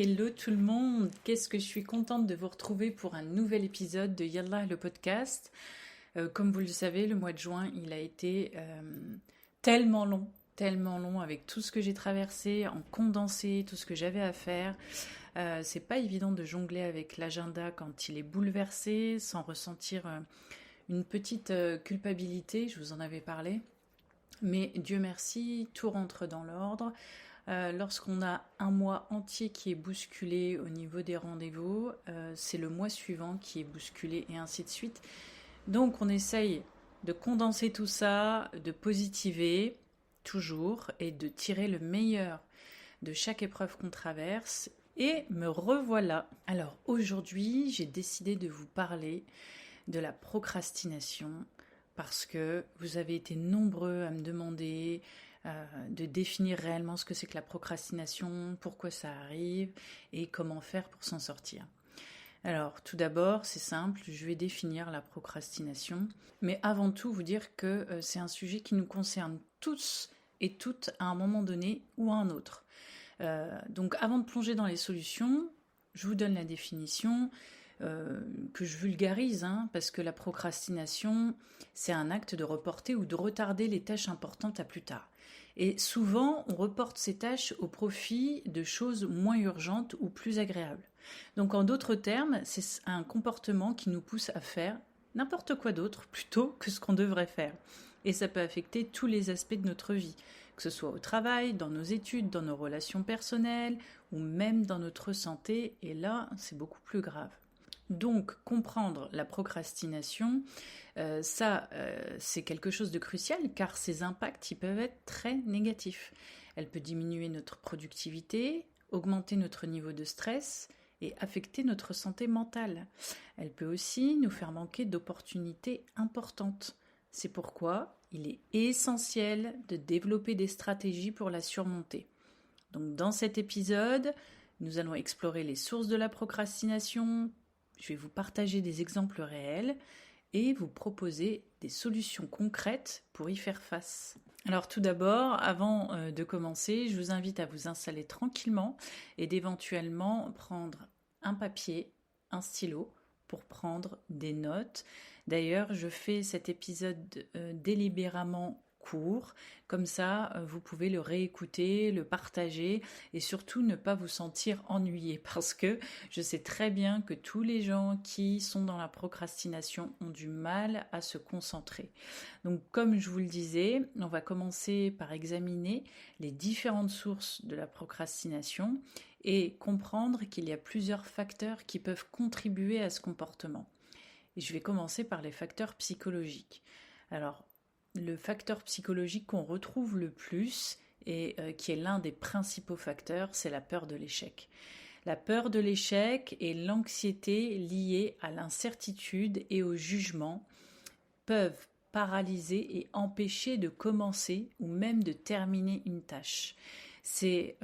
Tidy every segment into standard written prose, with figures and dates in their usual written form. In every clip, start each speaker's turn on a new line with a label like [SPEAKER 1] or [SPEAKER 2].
[SPEAKER 1] Hello tout le monde, qu'est-ce que je suis contente de vous retrouver pour un nouvel épisode de Yallah le podcast. Comme vous le savez, le mois de juin, il a été tellement long avec tout ce que j'ai traversé, en condensé, tout ce que j'avais à faire. C'est pas évident de jongler avec l'agenda quand il est bouleversé, sans ressentir une petite culpabilité, je vous en avais parlé. Mais Dieu merci, tout rentre dans l'ordre. Lorsqu'on a un mois entier qui est bousculé au niveau des rendez-vous, c'est le mois suivant qui est bousculé et ainsi de suite. Donc on essaye de condenser tout ça, de positiver toujours et de tirer le meilleur de chaque épreuve qu'on traverse. Et me revoilà. Alors aujourd'hui, j'ai décidé de vous parler de la procrastination parce que vous avez été nombreux à me demander de définir réellement ce que c'est que la procrastination, pourquoi ça arrive et comment faire pour s'en sortir. Alors, tout d'abord, c'est simple, je vais définir la procrastination, mais avant tout vous dire que c'est un sujet qui nous concerne tous et toutes à un moment donné ou à un autre. Donc, avant de plonger dans les solutions, je vous donne la définition que je vulgarise, parce que la procrastination, c'est un acte de reporter ou de retarder les tâches importantes à plus tard. Et souvent, on reporte ces tâches au profit de choses moins urgentes ou plus agréables. Donc, en d'autres termes, c'est un comportement qui nous pousse à faire n'importe quoi d'autre plutôt que ce qu'on devrait faire. Et ça peut affecter tous les aspects de notre vie, que ce soit au travail, dans nos études, dans nos relations personnelles ou même dans notre santé. Et là, c'est beaucoup plus grave. Donc, comprendre la procrastination, c'est quelque chose de crucial car ses impacts ils peuvent être très négatifs. Elle peut diminuer notre productivité, augmenter notre niveau de stress et affecter notre santé mentale. Elle peut aussi nous faire manquer d'opportunités importantes. C'est pourquoi il est essentiel de développer des stratégies pour la surmonter. Donc, dans cet épisode, nous allons explorer les sources de la procrastination. Je vais vous partager des exemples réels et vous proposer des solutions concrètes pour y faire face. Alors tout d'abord, avant de commencer, je vous invite à vous installer tranquillement et d'éventuellement prendre un papier, un stylo pour prendre des notes. D'ailleurs, je fais cet épisode délibérément court, comme ça vous pouvez le réécouter, le partager et surtout ne pas vous sentir ennuyé parce que je sais très bien que tous les gens qui sont dans la procrastination ont du mal à se concentrer. Donc comme je vous le disais, on va commencer par examiner les différentes sources de la procrastination et comprendre qu'il y a plusieurs facteurs qui peuvent contribuer à ce comportement. Et je vais commencer par les facteurs psychologiques. Alors, le facteur psychologique qu'on retrouve le plus et qui est l'un des principaux facteurs, c'est la peur de l'échec. La peur de l'échec et l'anxiété liée à l'incertitude et au jugement peuvent paralyser et empêcher de commencer ou même de terminer une tâche. C'est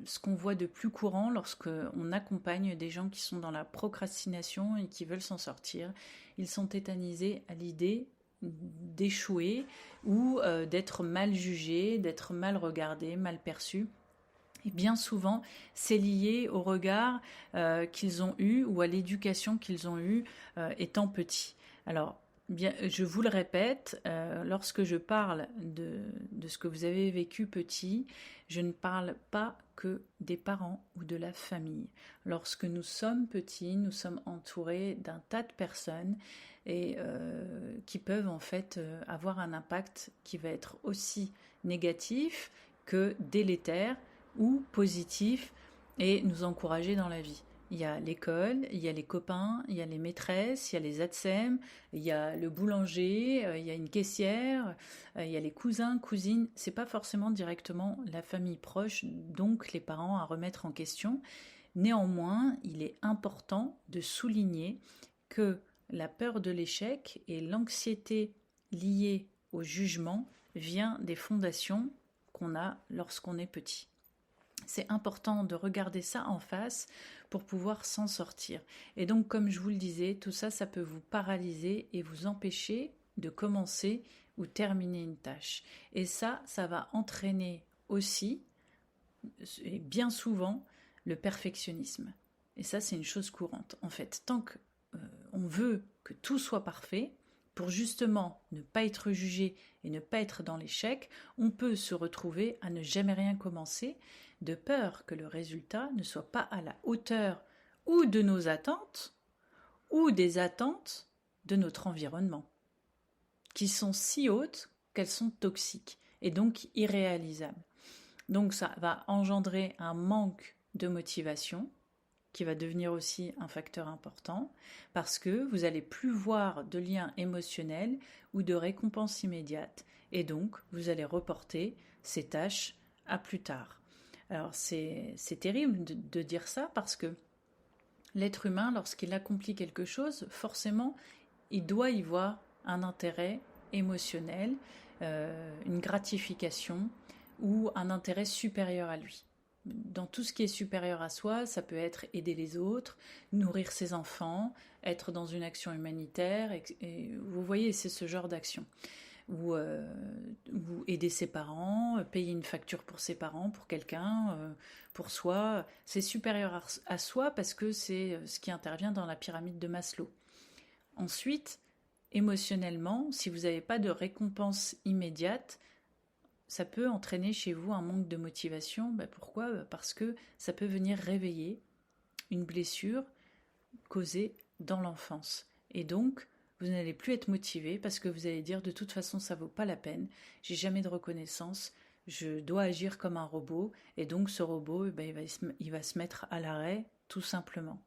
[SPEAKER 1] ce qu'on voit de plus courant lorsqu'on accompagne des gens qui sont dans la procrastination et qui veulent s'en sortir. Ils sont tétanisés à l'idée d'échouer ou d'être mal jugés, d'être mal regardés, mal perçus. Et bien souvent, c'est lié au regard qu'ils ont eu ou à l'éducation qu'ils ont eue étant petits. Alors, bien, je vous le répète, lorsque je parle de ce que vous avez vécu petit, je ne parle pas que des parents ou de la famille. Lorsque nous sommes petits, nous sommes entourés d'un tas de personnes et qui peuvent en fait avoir un impact qui va être aussi négatif que délétère ou positif et nous encourager dans la vie. Il y a l'école, il y a les copains, il y a les maîtresses, il y a les ATSEM, il y a le boulanger, il y a une caissière, il y a les cousins, cousines. C'est pas forcément directement la famille proche, donc les parents à remettre en question. Néanmoins, il est important de souligner que la peur de l'échec et l'anxiété liée au jugement vient des fondations qu'on a lorsqu'on est petit. C'est important de regarder ça en face pour pouvoir s'en sortir. Et donc, comme je vous le disais, tout ça, ça peut vous paralyser et vous empêcher de commencer ou terminer une tâche. Et ça va entraîner aussi, et bien souvent, le perfectionnisme. Et ça, c'est une chose courante. En fait, tant qu'on veut que tout soit parfait, pour justement ne pas être jugé et ne pas être dans l'échec, on peut se retrouver à ne jamais rien commencer, de peur que le résultat ne soit pas à la hauteur ou de nos attentes, ou des attentes de notre environnement, qui sont si hautes qu'elles sont toxiques et donc irréalisables. Donc ça va engendrer un manque de motivation, qui va devenir aussi un facteur important, parce que vous n'allez plus voir de lien émotionnel ou de récompense immédiate, et donc vous allez reporter ces tâches à plus tard. Alors c'est terrible de dire ça, parce que l'être humain, lorsqu'il accomplit quelque chose, forcément, il doit y voir un intérêt émotionnel, une gratification ou un intérêt supérieur à lui. Dans tout ce qui est supérieur à soi, ça peut être aider les autres, nourrir ses enfants, être dans une action humanitaire, et vous voyez, c'est ce genre d'action. Ou aider ses parents, payer une facture pour ses parents, pour quelqu'un, pour soi. C'est supérieur à soi parce que c'est ce qui intervient dans la pyramide de Maslow. Ensuite, émotionnellement, si vous n'avez pas de récompense immédiate, ça peut entraîner chez vous un manque de motivation. Pourquoi ? Parce que ça peut venir réveiller une blessure causée dans l'enfance. Et donc, vous n'allez plus être motivé parce que vous allez dire de toute façon ça vaut pas la peine, j'ai jamais de reconnaissance, je dois agir comme un robot, et donc ce robot, il va se mettre à l'arrêt tout simplement.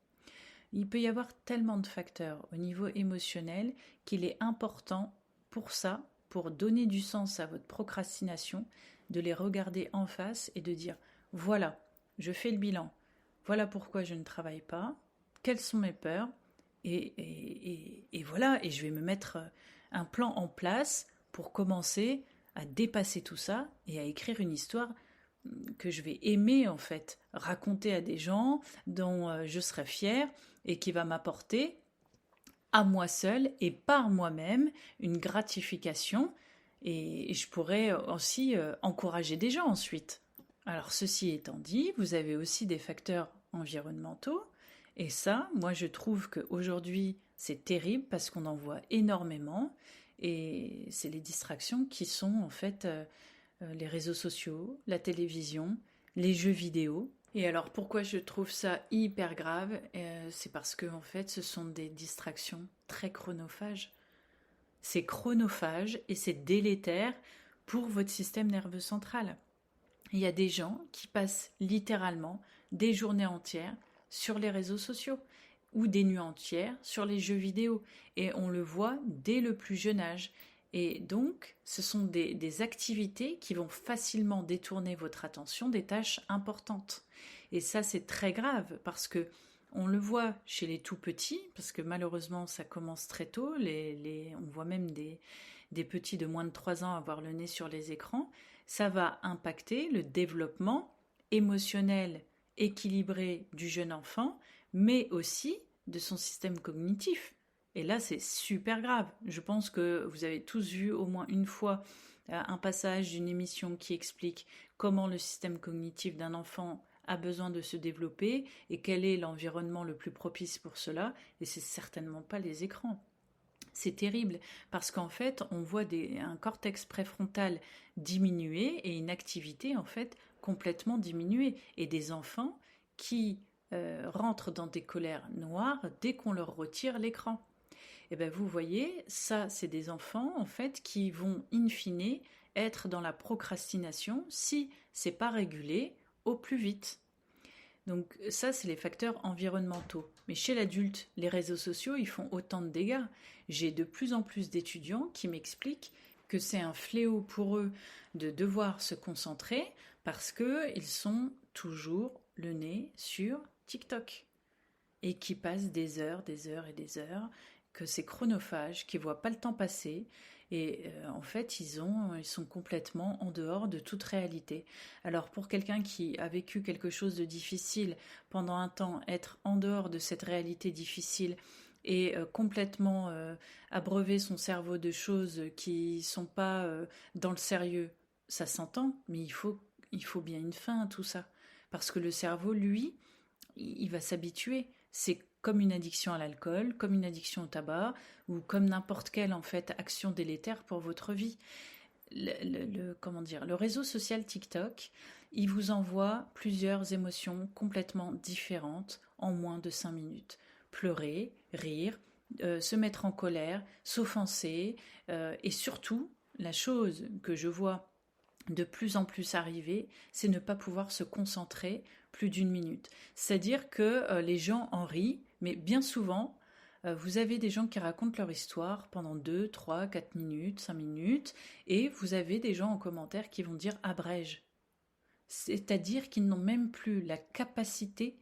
[SPEAKER 1] Il peut y avoir tellement de facteurs au niveau émotionnel qu'il est important pour ça, pour donner du sens à votre procrastination, de les regarder en face et de dire voilà, je fais le bilan, voilà pourquoi je ne travaille pas, quelles sont mes peurs, et voilà, et je vais me mettre un plan en place pour commencer à dépasser tout ça et à écrire une histoire que je vais aimer en fait, raconter à des gens dont je serai fière et qui va m'apporter à moi seule et par moi-même une gratification, et je pourrais aussi encourager des gens ensuite. Alors ceci étant dit, vous avez aussi des facteurs environnementaux, et ça, moi je trouve qu'aujourd'hui c'est terrible parce qu'on en voit énormément, et c'est les distractions qui sont en fait les réseaux sociaux, la télévision, les jeux vidéo. Et alors pourquoi je trouve ça hyper grave, c'est parce que en fait ce sont des distractions très chronophages. C'est chronophage et c'est délétère pour votre système nerveux central. Il y a des gens qui passent littéralement des journées entières sur les réseaux sociaux ou des nuits entières sur les jeux vidéo, et on le voit dès le plus jeune âge. Et donc, ce sont des activités qui vont facilement détourner votre attention des tâches importantes. Et ça, c'est très grave parce que on le voit chez les tout petits, parce que malheureusement, ça commence très tôt. On voit même des petits de moins de 3 ans avoir le nez sur les écrans. Ça va impacter le développement émotionnel équilibré du jeune enfant, mais aussi de son système cognitif. Et là, c'est super grave. Je pense que vous avez tous vu au moins une fois un passage d'une émission qui explique comment le système cognitif d'un enfant a besoin de se développer et quel est l'environnement le plus propice pour cela. Et c'est certainement pas les écrans. C'est terrible parce qu'en fait, on voit un cortex préfrontal diminuer et une activité en fait complètement diminuée. Et des enfants qui rentrent dans des colères noires dès qu'on leur retire l'écran. Et bien vous voyez, ça c'est des enfants en fait qui vont in fine être dans la procrastination si c'est pas régulé au plus vite. Donc ça c'est les facteurs environnementaux. Mais chez l'adulte, les réseaux sociaux ils font autant de dégâts. J'ai de plus en plus d'étudiants qui m'expliquent que c'est un fléau pour eux de devoir se concentrer parce qu'ils sont toujours le nez sur TikTok et qui passent des heures et des heures, que c'est chronophage, qu'ils ne voient pas le temps passer, et en fait ils sont complètement en dehors de toute réalité. Alors pour quelqu'un qui a vécu quelque chose de difficile pendant un temps, être en dehors de cette réalité difficile et complètement abreuver son cerveau de choses qui ne sont pas dans le sérieux, ça s'entend, mais il faut bien une fin à tout ça. Parce que le cerveau, lui, il va s'habituer. C'est comme une addiction à l'alcool, comme une addiction au tabac, ou comme n'importe quelle en fait action délétère pour votre vie. Comment dire, le réseau social TikTok, il vous envoie plusieurs émotions complètement différentes en moins de 5 minutes. Pleurer, rire, se mettre en colère, s'offenser, et surtout, la chose que je vois de plus en plus arriver, c'est ne pas pouvoir se concentrer plus d'une minute. C'est-à-dire que les gens en rient, mais bien souvent, vous avez des gens qui racontent leur histoire pendant 2, 3, 4 minutes, 5 minutes, et vous avez des gens en commentaire qui vont dire abrège. C'est-à-dire qu'ils n'ont même plus la capacité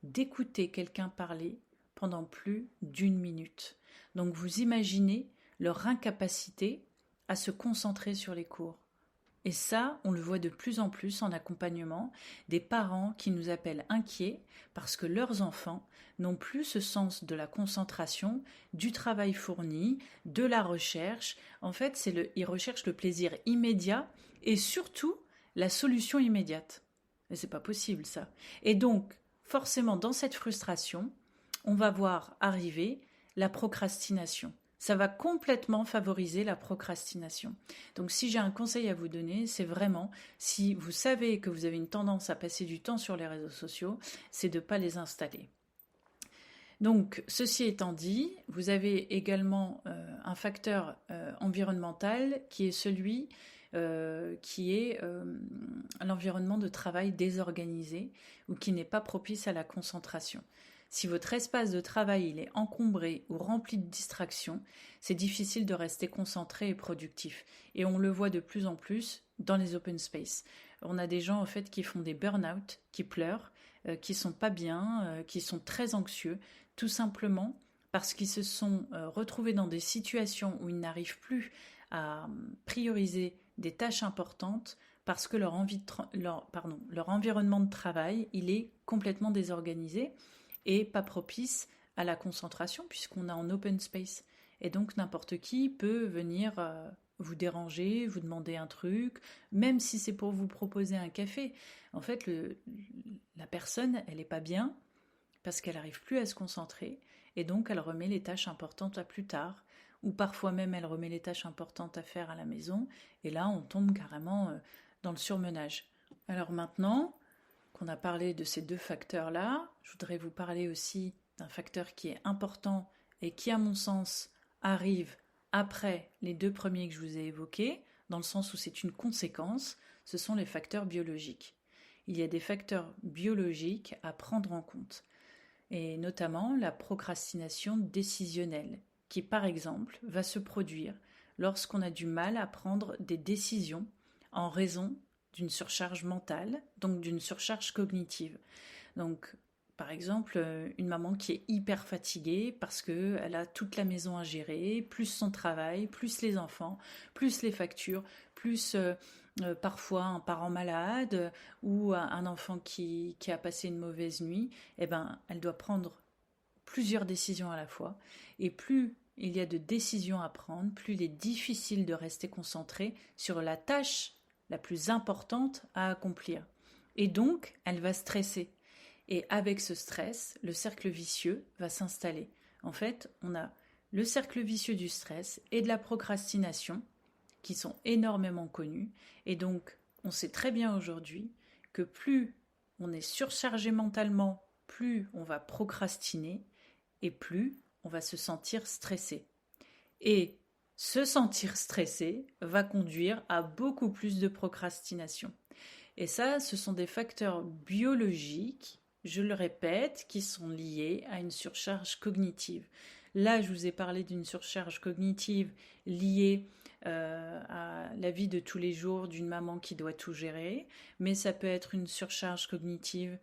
[SPEAKER 1] d'écouter quelqu'un parler pendant plus d'une minute. Donc vous imaginez leur incapacité à se concentrer sur les cours. Et ça, on le voit de plus en plus en accompagnement, des parents qui nous appellent inquiets parce que leurs enfants n'ont plus ce sens de la concentration, du travail fourni, de la recherche. En fait, ils recherchent le plaisir immédiat et surtout la solution immédiate. Mais c'est pas possible ça. Et donc, forcément, dans cette frustration, on va voir arriver la procrastination. Ça va complètement favoriser la procrastination. Donc si j'ai un conseil à vous donner, c'est vraiment, si vous savez que vous avez une tendance à passer du temps sur les réseaux sociaux, c'est de ne pas les installer. Donc ceci étant dit, vous avez également un facteur environnemental qui est celui qui est l'environnement de travail désorganisé ou qui n'est pas propice à la concentration. Si votre espace de travail il est encombré ou rempli de distractions, c'est difficile de rester concentré et productif. Et on le voit de plus en plus dans les open space. On a des gens en fait qui font des burn-out, qui pleurent, qui sont pas bien, qui sont très anxieux, tout simplement parce qu'ils se sont retrouvés dans des situations où ils n'arrivent plus à prioriser des tâches importantes parce que leur environnement de travail il est complètement désorganisé et pas propice à la concentration puisqu'on est en open space. Et donc n'importe qui peut venir vous déranger, vous demander un truc, même si c'est pour vous proposer un café. En fait, la personne, elle n'est pas bien parce qu'elle n'arrive plus à se concentrer et donc elle remet les tâches importantes à plus tard ou parfois même elle remet les tâches importantes à faire à la maison et là on tombe carrément dans le surmenage. Alors maintenant, qu'on a parlé de ces deux facteurs-là, je voudrais vous parler aussi d'un facteur qui est important et qui, à mon sens, arrive après les deux premiers que je vous ai évoqués, dans le sens où c'est une conséquence, ce sont les facteurs biologiques. Il y a des facteurs biologiques à prendre en compte, et notamment la procrastination décisionnelle, qui par exemple va se produire lorsqu'on a du mal à prendre des décisions en raison d'une surcharge mentale, donc d'une surcharge cognitive. Donc, par exemple, une maman qui est hyper fatiguée parce qu'elle a toute la maison à gérer, plus son travail, plus les enfants, plus les factures, plus parfois un parent malade ou un enfant qui a passé une mauvaise nuit, eh ben, elle doit prendre plusieurs décisions à la fois. Et plus il y a de décisions à prendre, plus il est difficile de rester concentré sur la tâche la plus importante à accomplir. Et donc, elle va stresser. Et avec ce stress, le cercle vicieux va s'installer. En fait, on a le cercle vicieux du stress et de la procrastination qui sont énormément connus. Et donc, on sait très bien aujourd'hui que plus on est surchargé mentalement, plus on va procrastiner et plus on va se sentir stressé. Et se sentir stressé va conduire à beaucoup plus de procrastination. Et ça, ce sont des facteurs biologiques, je le répète, qui sont liés à une surcharge cognitive. Là, je vous ai parlé d'une surcharge cognitive liée à la vie de tous les jours d'une maman qui doit tout gérer, mais ça peut être une surcharge cognitive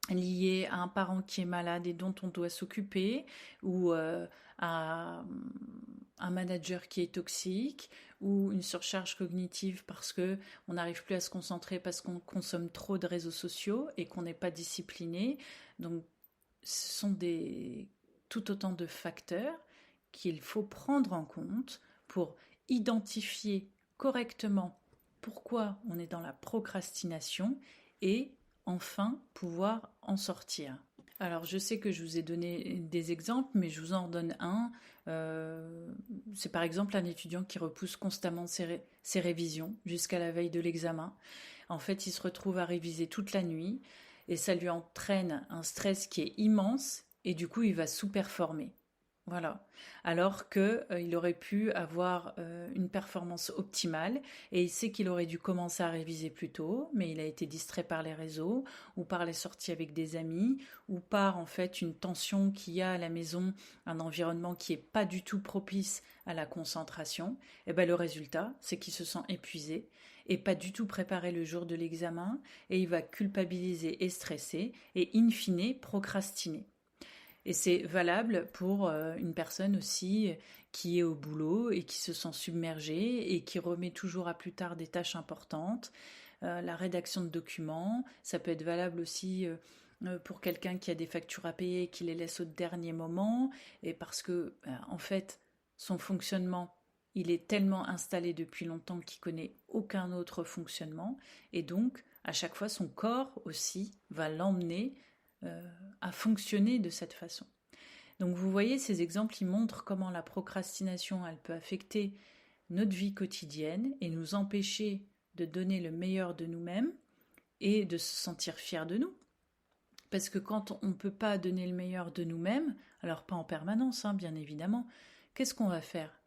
[SPEAKER 1] liée à un parent qui est malade et dont on doit s'occuper, ou à un manager qui est toxique, ou une surcharge cognitive parce que on n'arrive plus à se concentrer parce qu'on consomme trop de réseaux sociaux et qu'on n'est pas discipliné. Donc, ce sont tout autant de facteurs qu'il faut prendre en compte pour identifier correctement pourquoi on est dans la procrastination et enfin pouvoir en sortir. Alors, je sais que je vous ai donné des exemples, mais je vous en donne un. C'est par exemple un étudiant qui repousse constamment ses révisions jusqu'à la veille de l'examen. En fait, il se retrouve à réviser toute la nuit et ça lui entraîne un stress qui est immense et du coup, il va sous-performer. Voilà. Alors que il aurait pu avoir une performance optimale et il sait qu'il aurait dû commencer à réviser plus tôt, mais il a été distrait par les réseaux ou par les sorties avec des amis ou par en fait une tension qu'il y a à la maison, un environnement qui est pas du tout propice à la concentration. Et ben le résultat, c'est qu'il se sent épuisé et pas du tout préparé le jour de l'examen et il va culpabiliser et stresser et in fine procrastiner. Et c'est valable pour une personne aussi qui est au boulot et qui se sent submergée et qui remet toujours à plus tard des tâches importantes. La rédaction de documents, ça peut être valable aussi pour quelqu'un qui a des factures à payer et qui les laisse au dernier moment. Et parce que, en fait, son fonctionnement, il est tellement installé depuis longtemps qu'il connaît aucun autre fonctionnement. Et donc, à chaque fois, son corps aussi va l'emmener à fonctionner de cette façon. Donc vous voyez, ces exemples, ils montrent comment la procrastination, elle peut affecter notre vie quotidienne et nous empêcher de donner le meilleur de nous-mêmes et de se sentir fiers de nous. Parce que quand on ne peut pas donner le meilleur de nous-mêmes, alors pas en permanence, hein, bien évidemment, qu'est-ce qu'on va faire?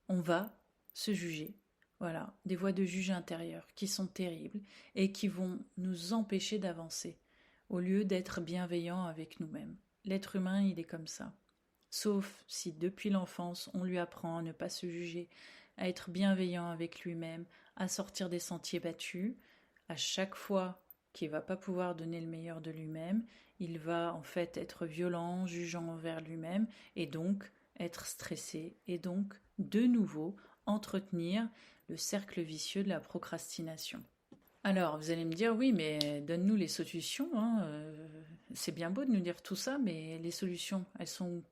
[SPEAKER 1] On va se juger. Voilà, des voix de juge intérieur qui sont terribles et qui vont nous empêcher d'avancer au lieu d'être bienveillants avec nous-mêmes. L'être humain, il est comme ça. Sauf si depuis l'enfance, on lui apprend à ne pas se juger, à être bienveillant avec lui-même, à sortir des sentiers battus. À chaque fois qu'il ne va pas pouvoir donner le meilleur de lui-même, il va en fait être violent, jugeant envers lui-même et donc être stressé et donc de nouveau entretenir le cercle vicieux de la procrastination. Alors, vous allez me dire, oui, mais donne-nous les solutions, hein, c'est bien beau de nous dire tout ça, mais les solutions, elles sont où?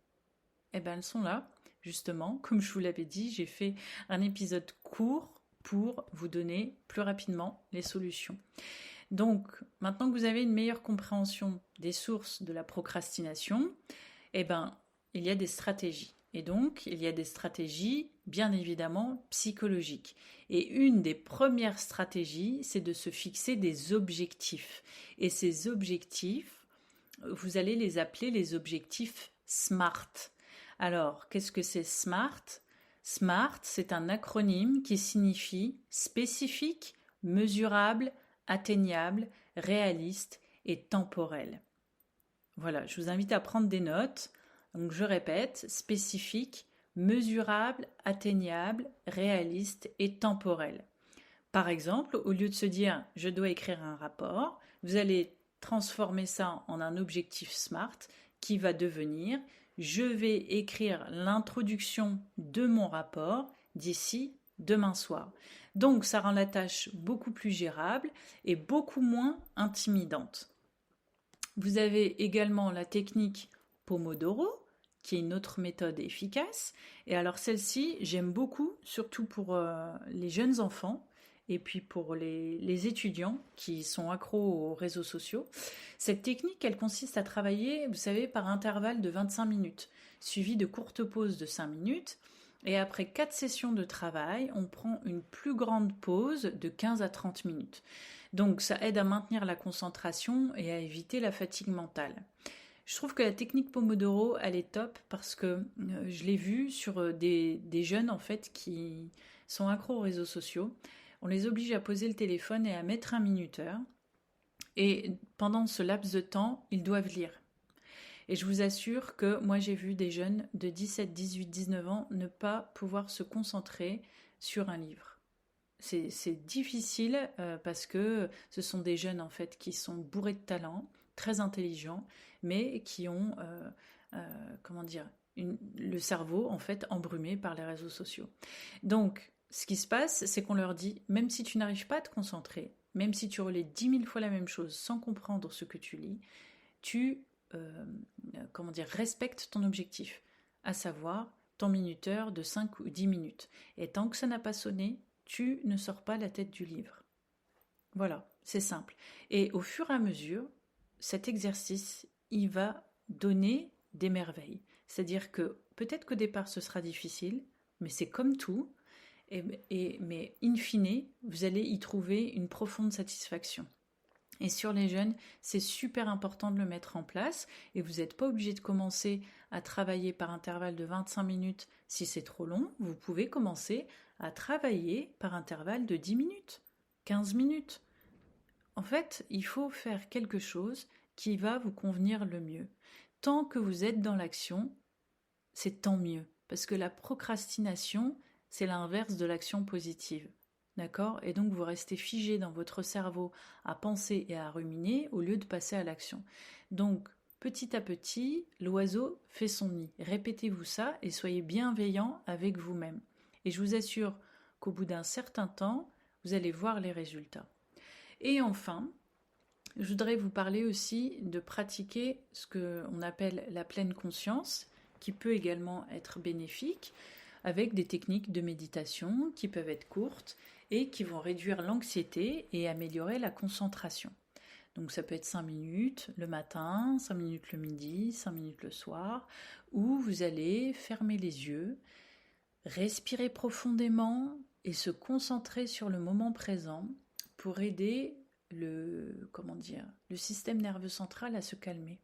[SPEAKER 1] Eh bien, elles sont là, justement. Comme je vous l'avais dit, j'ai fait un épisode court pour vous donner plus rapidement les solutions. Donc, maintenant que vous avez une meilleure compréhension des sources de la procrastination, eh ben, il y a des stratégies. Et donc, il y a des stratégies, bien évidemment, psychologiques. Et une des premières stratégies, c'est de se fixer des objectifs. Et ces objectifs, vous allez les appeler les objectifs SMART. Alors, qu'est-ce que c'est SMART? SMART, c'est un acronyme qui signifie spécifique, mesurable, atteignable, réaliste et temporel. Voilà, je vous invite à prendre des notes. Donc je répète, spécifique, mesurable, atteignable, réaliste et temporel. Par exemple, au lieu de se dire je dois écrire un rapport, vous allez transformer ça en un objectif SMART qui va devenir je vais écrire l'introduction de mon rapport d'ici demain soir. Donc ça rend la tâche beaucoup plus gérable et beaucoup moins intimidante. Vous avez également la technique Pomodoro, qui est une autre méthode efficace. Et alors celle-ci, j'aime beaucoup, surtout pour les jeunes enfants et puis pour les étudiants qui sont accros aux réseaux sociaux. Cette technique, elle consiste à travailler, vous savez, par intervalle de 25 minutes, suivi de courtes pauses de 5 minutes. Et après 4 sessions de travail, on prend une plus grande pause de 15 à 30 minutes. Donc ça aide à maintenir la concentration et à éviter la fatigue mentale. Je trouve que la technique Pomodoro, elle est top parce que je l'ai vue sur des jeunes en fait qui sont accros aux réseaux sociaux. On les oblige à poser le téléphone et à mettre un minuteur. Et pendant ce laps de temps, ils doivent lire. Et je vous assure que moi j'ai vu des jeunes de 17, 18, 19 ans ne pas pouvoir se concentrer sur un livre. C'est difficile parce que ce sont des jeunes en fait qui sont bourrés de talent, très intelligents, mais qui ont comment dire le cerveau en fait embrumé par les réseaux sociaux. Donc ce qui se passe, c'est qu'on leur dit même si tu n'arrives pas à te concentrer, même si tu relis 10 000 fois la même chose sans comprendre ce que tu lis, tu respecte ton objectif, à savoir ton minuteur de 5 ou 10 minutes. Et tant que ça n'a pas sonné, tu ne sors pas la tête du livre. Voilà, c'est simple. Et au fur et à mesure, cet exercice, il va donner des merveilles. C'est-à-dire que peut-être qu'au départ, ce sera difficile, mais c'est comme tout. Mais in fine, vous allez y trouver une profonde satisfaction. Et sur les jeunes, c'est super important de le mettre en place et vous n'êtes pas obligé de commencer à travailler par intervalle de 25 minutes si c'est trop long. Vous pouvez commencer à travailler par intervalle de 10 minutes, 15 minutes. En fait, il faut faire quelque chose qui va vous convenir le mieux. Tant que vous êtes dans l'action, c'est tant mieux. Parce que la procrastination, c'est l'inverse de l'action positive. D'accord? Et donc vous restez figé dans votre cerveau à penser et à ruminer au lieu de passer à l'action. Donc petit à petit, l'oiseau fait son nid. Répétez-vous ça et soyez bienveillant avec vous-même. Et je vous assure qu'au bout d'un certain temps, vous allez voir les résultats. Et enfin, je voudrais vous parler aussi de pratiquer ce qu'on appelle la pleine conscience, qui peut également être bénéfique, avec des techniques de méditation qui peuvent être courtes et qui vont réduire l'anxiété et améliorer la concentration. Donc ça peut être 5 minutes le matin, 5 minutes le midi, 5 minutes le soir, où vous allez fermer les yeux, respirer profondément et se concentrer sur le moment présent pour aider le système nerveux central à se calmer.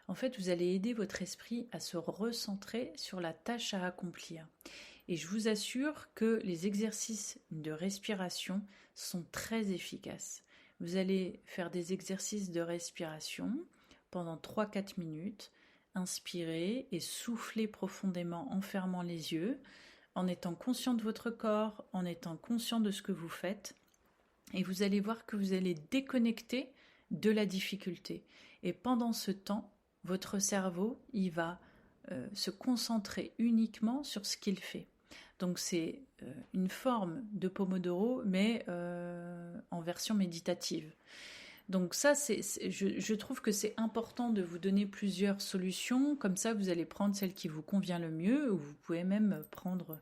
[SPEAKER 1] En fait, vous allez aider votre esprit à se recentrer sur la tâche à accomplir. Et je vous assure que les exercices de respiration sont très efficaces. Vous allez faire des exercices de respiration pendant 3-4 minutes, inspirer et souffler profondément en fermant les yeux, en étant conscient de votre corps, en étant conscient de ce que vous faites. Et vous allez voir que vous allez déconnecter de la difficulté. Et pendant ce temps, votre cerveau, il va se concentrer uniquement sur ce qu'il fait. Donc c'est une forme de Pomodoro, mais en version méditative. Donc ça, je trouve que c'est important de vous donner plusieurs solutions. Comme ça, vous allez prendre celle qui vous convient le mieux, ou vous pouvez même prendre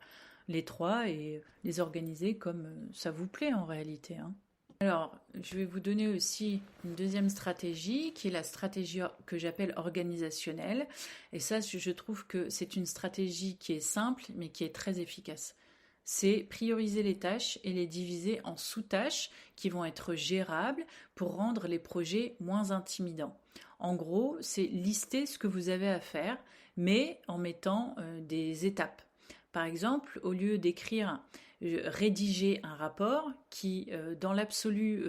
[SPEAKER 1] les 3 et les organiser comme ça vous plaît en réalité, hein. Alors, je vais vous donner aussi une deuxième stratégie, qui est la stratégie que j'appelle organisationnelle. Et ça, je trouve que c'est une stratégie qui est simple, mais qui est très efficace. C'est prioriser les tâches et les diviser en sous-tâches qui vont être gérables pour rendre les projets moins intimidants. En gros, c'est lister ce que vous avez à faire, mais en mettant des étapes. Par exemple, au lieu d'écrire rédiger un rapport qui, dans l'absolu,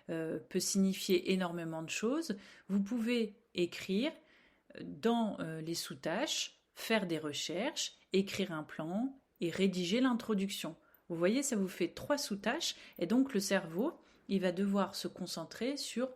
[SPEAKER 1] peut signifier énormément de choses, vous pouvez écrire dans les sous-tâches, faire des recherches, écrire un plan et rédiger l'introduction. Vous voyez, ça vous fait 3 sous-tâches et donc le cerveau, il va devoir se concentrer sur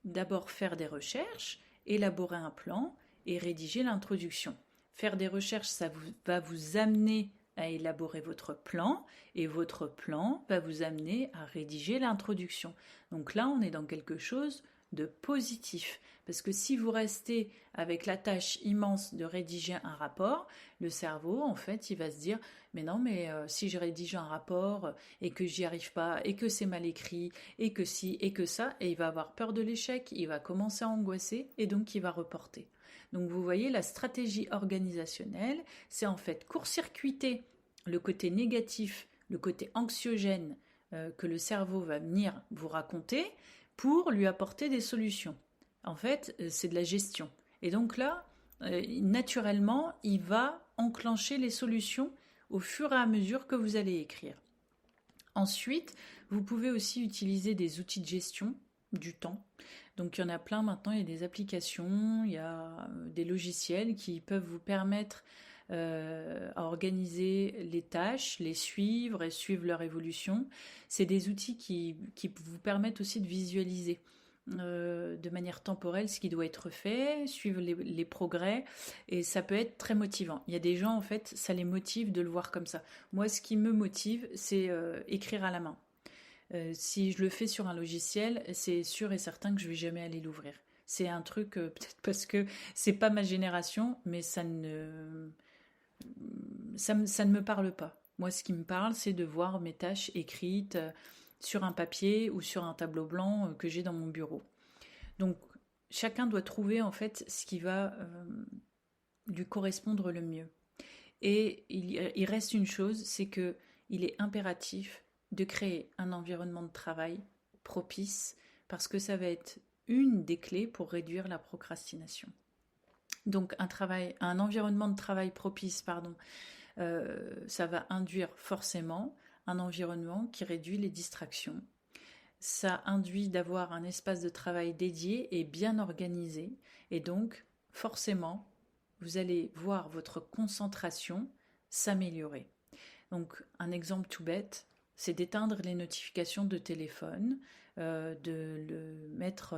[SPEAKER 1] d'abord faire des recherches, élaborer un plan et rédiger l'introduction. Faire des recherches, ça va vous amener à élaborer votre plan et votre plan va vous amener à rédiger l'introduction. Donc là, on est dans quelque chose de positif. Parce que si vous restez avec la tâche immense de rédiger un rapport, le cerveau, en fait, il va se dire « Mais non, mais si je rédige un rapport et que j'y arrive pas, et que c'est mal écrit, et que si, et que ça, et il va avoir peur de l'échec, il va commencer à angoisser, et donc il va reporter. » Donc vous voyez, la stratégie organisationnelle, c'est en fait court-circuiter le côté négatif, le côté anxiogène que le cerveau va venir vous raconter pour lui apporter des solutions. En fait, c'est de la gestion. Et donc là, naturellement, il va enclencher les solutions au fur et à mesure que vous allez écrire. Ensuite, vous pouvez aussi utiliser des outils de gestion du temps. Donc il y en a plein maintenant, il y a des applications, il y a des logiciels qui peuvent vous permettre à organiser les tâches, les suivre et suivre leur évolution. C'est des outils qui vous permettent aussi de visualiser de manière temporelle ce qui doit être fait, suivre les progrès, et ça peut être très motivant. Il y a des gens, en fait, ça les motive de le voir comme ça. Moi, ce qui me motive, c'est écrire à la main. Si je le fais sur un logiciel, c'est sûr et certain que je vais jamais aller l'ouvrir. C'est un truc, peut-être parce que c'est pas ma génération, mais ça ne me parle pas. Moi, ce qui me parle, c'est de voir mes tâches écrites sur un papier ou sur un tableau blanc que j'ai dans mon bureau. Donc, chacun doit trouver en fait ce qui va lui correspondre le mieux. Et il reste une chose, c'est que il est impératif de créer un environnement de travail propice parce que ça va être une des clés pour réduire la procrastination. Donc un environnement de travail propice, ça va induire forcément un environnement qui réduit les distractions. Ça induit d'avoir un espace de travail dédié et bien organisé. Et donc, forcément, vous allez voir votre concentration s'améliorer. Donc, un exemple tout bête, c'est d'éteindre les notifications de téléphone, de le mettre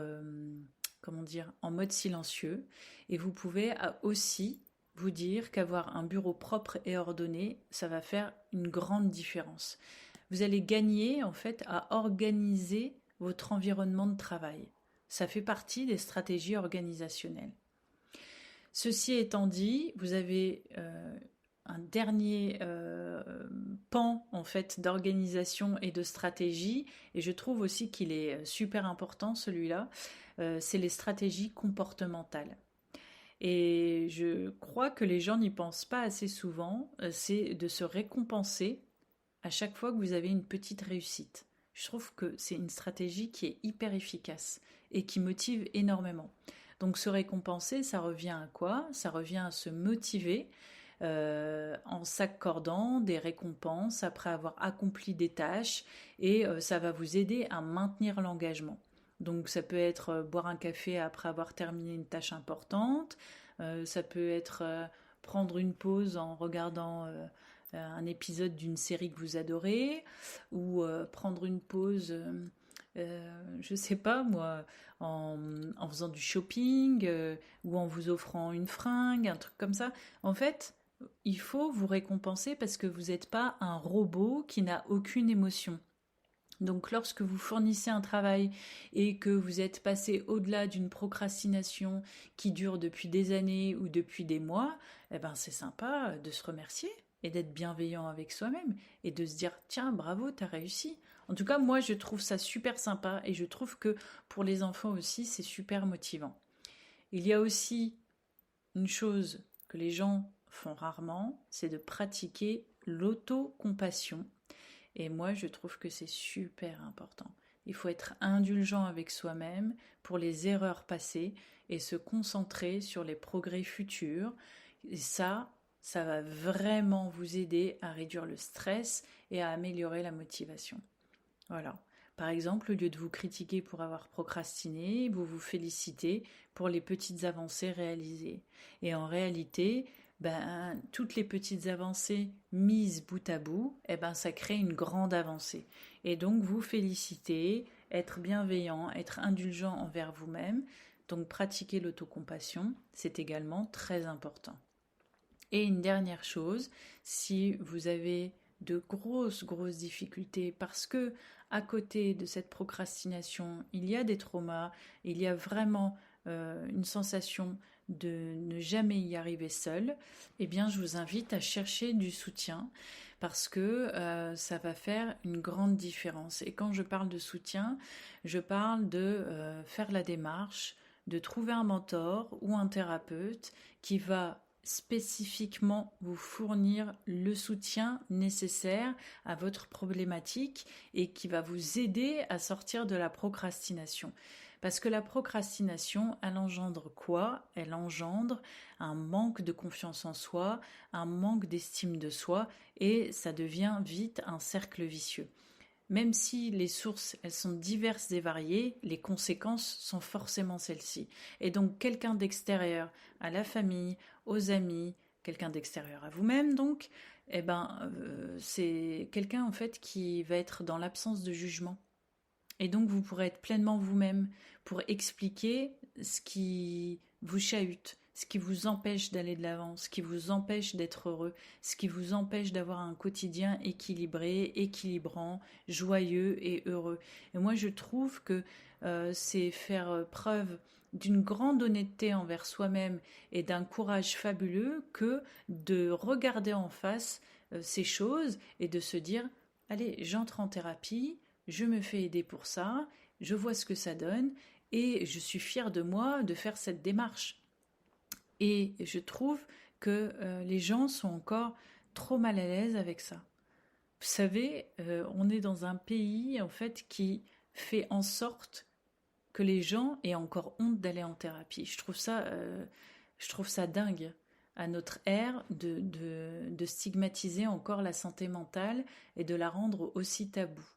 [SPEAKER 1] en mode silencieux. Et vous pouvez aussi vous dire qu'avoir un bureau propre et ordonné, ça va faire une grande différence. Vous allez gagner en fait à organiser votre environnement de travail. Ça fait partie des stratégies organisationnelles. Ceci étant dit, vous avez un dernier pan en fait d'organisation et de stratégie, et je trouve aussi qu'il est super important celui-là, c'est les stratégies comportementales. Et je crois que les gens n'y pensent pas assez souvent, c'est de se récompenser à chaque fois que vous avez une petite réussite. Je trouve que c'est une stratégie qui est hyper efficace et qui motive énormément. Donc se récompenser, ça revient à quoi? Ça revient à se motiver en s'accordant des récompenses après avoir accompli des tâches, et ça va vous aider à maintenir l'engagement. Donc ça peut être boire un café après avoir terminé une tâche importante, ça peut être prendre une pause en regardant un épisode d'une série que vous adorez, ou prendre une pause, je sais pas moi, en faisant du shopping, ou en vous offrant une fringue, un truc comme ça. En fait, il faut vous récompenser parce que vous n'êtes pas un robot qui n'a aucune émotion. Donc lorsque vous fournissez un travail et que vous êtes passé au-delà d'une procrastination qui dure depuis des années ou depuis des mois, eh ben c'est sympa de se remercier et d'être bienveillant avec soi-même et de se dire tiens bravo, t'as réussi. En tout cas moi je trouve ça super sympa, et je trouve que pour les enfants aussi c'est super motivant. Il y a aussi une chose que les gens font rarement, c'est de pratiquer l'autocompassion. Et moi, je trouve que c'est super important. Il faut être indulgent avec soi-même pour les erreurs passées et se concentrer sur les progrès futurs. Et ça va vraiment vous aider à réduire le stress et à améliorer la motivation. Voilà. Par exemple, au lieu de vous critiquer pour avoir procrastiné, vous vous félicitez pour les petites avancées réalisées. Et en réalité, toutes les petites avancées mises bout à bout, ça crée une grande avancée. Et donc, vous félicitez, être bienveillant, être indulgent envers vous-même. Donc, pratiquer l'autocompassion, c'est également très important. Et une dernière chose, si vous avez de grosses difficultés parce que à côté de cette procrastination, il y a des traumas, il y a vraiment une sensation de ne jamais y arriver seul, eh bien je vous invite à chercher du soutien parce que ça va faire une grande différence. Et quand je parle de soutien, je parle de faire la démarche, de trouver un mentor ou un thérapeute qui va spécifiquement vous fournir le soutien nécessaire à votre problématique et qui va vous aider à sortir de la procrastination. Parce que la procrastination, elle engendre quoi? Elle engendre un manque de confiance en soi, un manque d'estime de soi, et ça devient vite un cercle vicieux. Même si les sources, elles sont diverses et variées, les conséquences sont forcément celles-ci. Et donc, quelqu'un d'extérieur à la famille, aux amis, quelqu'un d'extérieur à vous-même, donc, c'est quelqu'un en fait qui va être dans l'absence de jugement. Et donc, vous pourrez être pleinement vous-même pour expliquer ce qui vous chahute, ce qui vous empêche d'aller de l'avant, ce qui vous empêche d'être heureux, ce qui vous empêche d'avoir un quotidien équilibré, équilibrant, joyeux et heureux. Et moi, je trouve que c'est faire preuve d'une grande honnêteté envers soi-même et d'un courage fabuleux que de regarder en face ces choses et de se dire « Allez, j'entre en thérapie, je me fais aider pour ça, je vois ce que ça donne, et je suis fière de moi de faire cette démarche. Et je trouve que les gens sont encore trop mal à l'aise avec ça. Vous savez, on est dans un pays en fait qui fait en sorte que les gens aient encore honte d'aller en thérapie. Je trouve ça dingue à notre ère de stigmatiser encore la santé mentale et de la rendre aussi taboue.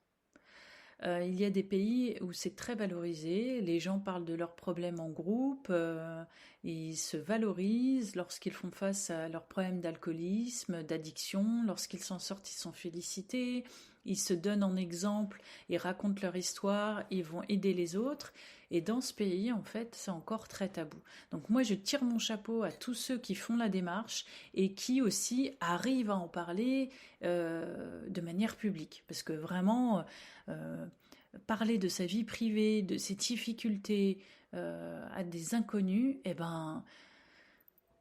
[SPEAKER 1] Il y a des pays où c'est très valorisé, les gens parlent de leurs problèmes en groupe, ils se valorisent lorsqu'ils font face à leurs problèmes d'alcoolisme, d'addiction, lorsqu'ils s'en sortent, ils sont félicités, ils se donnent en exemple, ils racontent leur histoire, ils vont aider les autres. Et dans ce pays, en fait, c'est encore très tabou. Donc moi, je tire mon chapeau à tous ceux qui font la démarche et qui aussi arrivent à en parler de manière publique. Parce que vraiment, parler de sa vie privée, de ses difficultés à des inconnus, eh ben,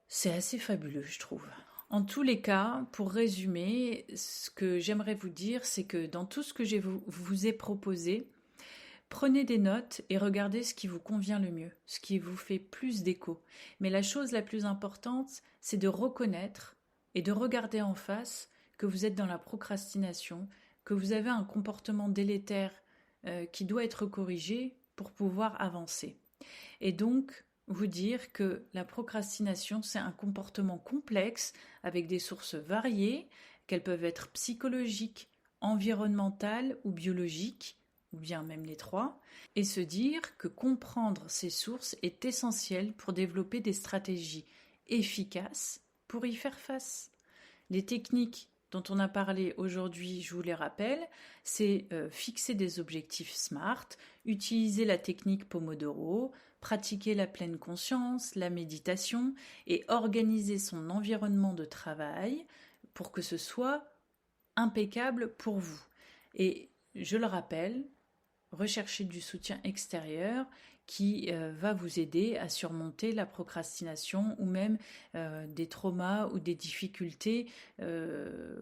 [SPEAKER 1] c'est assez fabuleux, je trouve. En tous les cas, pour résumer, ce que j'aimerais vous dire, c'est que dans tout ce que je vous ai proposé, prenez des notes et regardez ce qui vous convient le mieux, ce qui vous fait plus d'écho. Mais la chose la plus importante, c'est de reconnaître et de regarder en face que vous êtes dans la procrastination, que vous avez un comportement délétère qui doit être corrigé pour pouvoir avancer. Et donc, vous dire que la procrastination, c'est un comportement complexe avec des sources variées, qu'elles peuvent être psychologiques, environnementales ou biologiques, ou bien même les trois, et se dire que comprendre ces sources est essentiel pour développer des stratégies efficaces pour y faire face. Les techniques dont on a parlé aujourd'hui, je vous les rappelle, c'est fixer des objectifs SMART, utiliser la technique Pomodoro, pratiquer la pleine conscience, la méditation et organiser son environnement de travail pour que ce soit impeccable pour vous. Et je le rappelle, recherchez du soutien extérieur qui va vous aider à surmonter la procrastination ou même des traumas ou des difficultés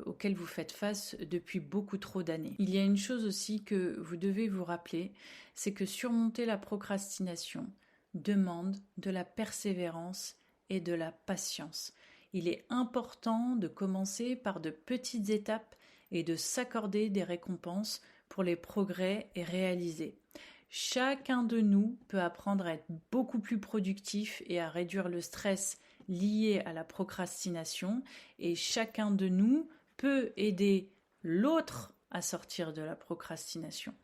[SPEAKER 1] auxquelles vous faites face depuis beaucoup trop d'années. Il y a une chose aussi que vous devez vous rappeler, c'est que surmonter la procrastination demande de la persévérance et de la patience. Il est important de commencer par de petites étapes et de s'accorder des récompenses pour les progrès réalisés. Chacun de nous peut apprendre à être beaucoup plus productif et à réduire le stress lié à la procrastination, et chacun de nous peut aider l'autre à sortir de la procrastination.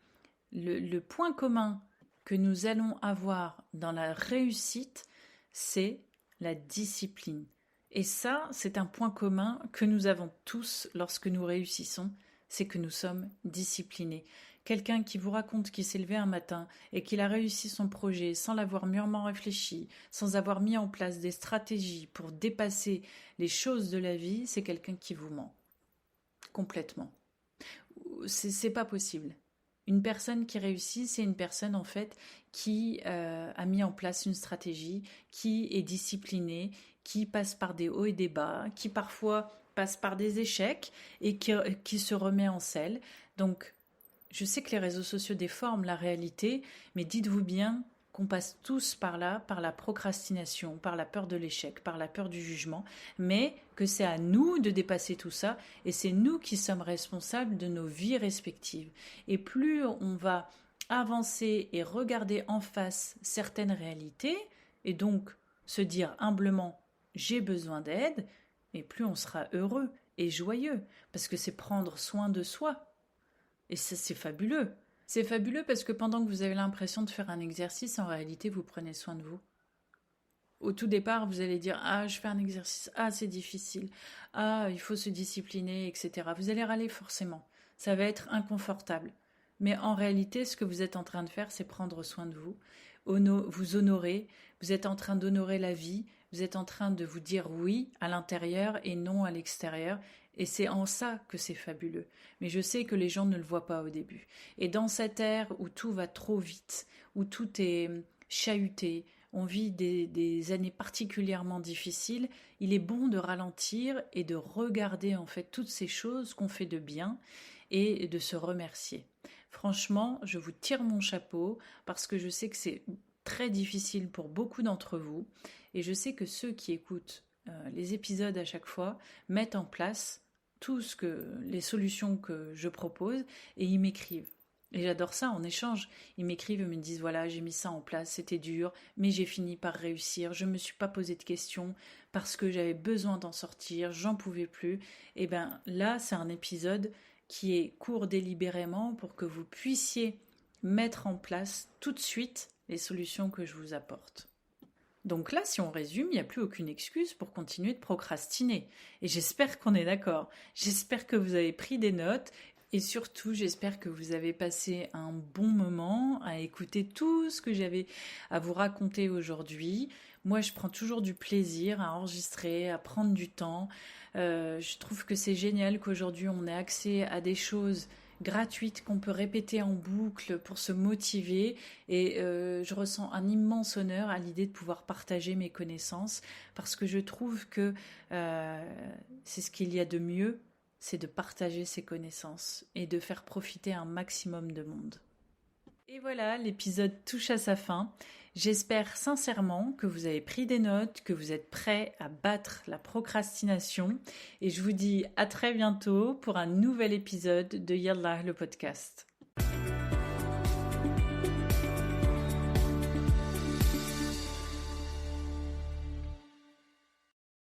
[SPEAKER 1] Le point commun que nous allons avoir dans la réussite, c'est la discipline. Et ça, c'est un point commun que nous avons tous lorsque nous réussissons, c'est que nous sommes disciplinés. Quelqu'un qui vous raconte qu'il s'est levé un matin et qu'il a réussi son projet sans l'avoir mûrement réfléchi, sans avoir mis en place des stratégies pour dépasser les choses de la vie, c'est quelqu'un qui vous ment. Complètement. C'est pas possible. Une personne qui réussit, c'est une personne en fait qui a mis en place une stratégie, qui est disciplinée, qui passe par des hauts et des bas, qui parfois passe par des échecs et qui se remet en selle. Donc, je sais que les réseaux sociaux déforment la réalité, mais dites-vous bien qu'on passe tous par là, par la procrastination, par la peur de l'échec, par la peur du jugement, mais que c'est à nous de dépasser tout ça, et c'est nous qui sommes responsables de nos vies respectives. Et plus on va avancer et regarder en face certaines réalités, et donc se dire humblement « j'ai besoin d'aide », et plus on sera heureux et joyeux, parce que c'est prendre soin de soi. Et ça, c'est fabuleux. C'est fabuleux parce que pendant que vous avez l'impression de faire un exercice, en réalité, vous prenez soin de vous. Au tout départ, vous allez dire « Ah, je fais un exercice. Ah, c'est difficile. Ah, il faut se discipliner, etc. » Vous allez râler forcément. Ça va être inconfortable. Mais en réalité, ce que vous êtes en train de faire, c'est prendre soin de vous. Vous honorer. Vous êtes en train d'honorer la vie. Vous êtes en train de vous dire oui à l'intérieur et non à l'extérieur. Et c'est en ça que c'est fabuleux. Mais je sais que les gens ne le voient pas au début. Et dans cette ère où tout va trop vite, où tout est chahuté, on vit des années particulièrement difficiles, il est bon de ralentir et de regarder en fait toutes ces choses qu'on fait de bien et de se remercier. Franchement, je vous tire mon chapeau parce que je sais que c'est très difficile pour beaucoup d'entre vous. Et je sais que ceux qui écoutent les épisodes à chaque fois mettent en place les solutions que je propose et ils m'écrivent. Et j'adore ça, en échange. Ils m'écrivent et me disent, voilà, j'ai mis ça en place, c'était dur, mais j'ai fini par réussir, je ne me suis pas posé de questions parce que j'avais besoin d'en sortir, j'en pouvais plus. Et bien là, c'est un épisode qui est court délibérément pour que vous puissiez mettre en place tout de suite les solutions que je vous apporte. Donc là, si on résume, il n'y a plus aucune excuse pour continuer de procrastiner. Et j'espère qu'on est d'accord. J'espère que vous avez pris des notes et surtout, j'espère que vous avez passé un bon moment à écouter tout ce que j'avais à vous raconter aujourd'hui. Moi, je prends toujours du plaisir à enregistrer, à prendre du temps. Je trouve que c'est génial qu'aujourd'hui, on ait accès à des choses gratuites qu'on peut répéter en boucle pour se motiver et je ressens un immense honneur à l'idée de pouvoir partager mes connaissances parce que je trouve que c'est ce qu'il y a de mieux, c'est de partager ses connaissances et de faire profiter un maximum de monde. Et voilà, l'épisode touche à sa fin. J'espère sincèrement que vous avez pris des notes, que vous êtes prêts à battre la procrastination. Et je vous dis à très bientôt pour un nouvel épisode de Yallah le podcast.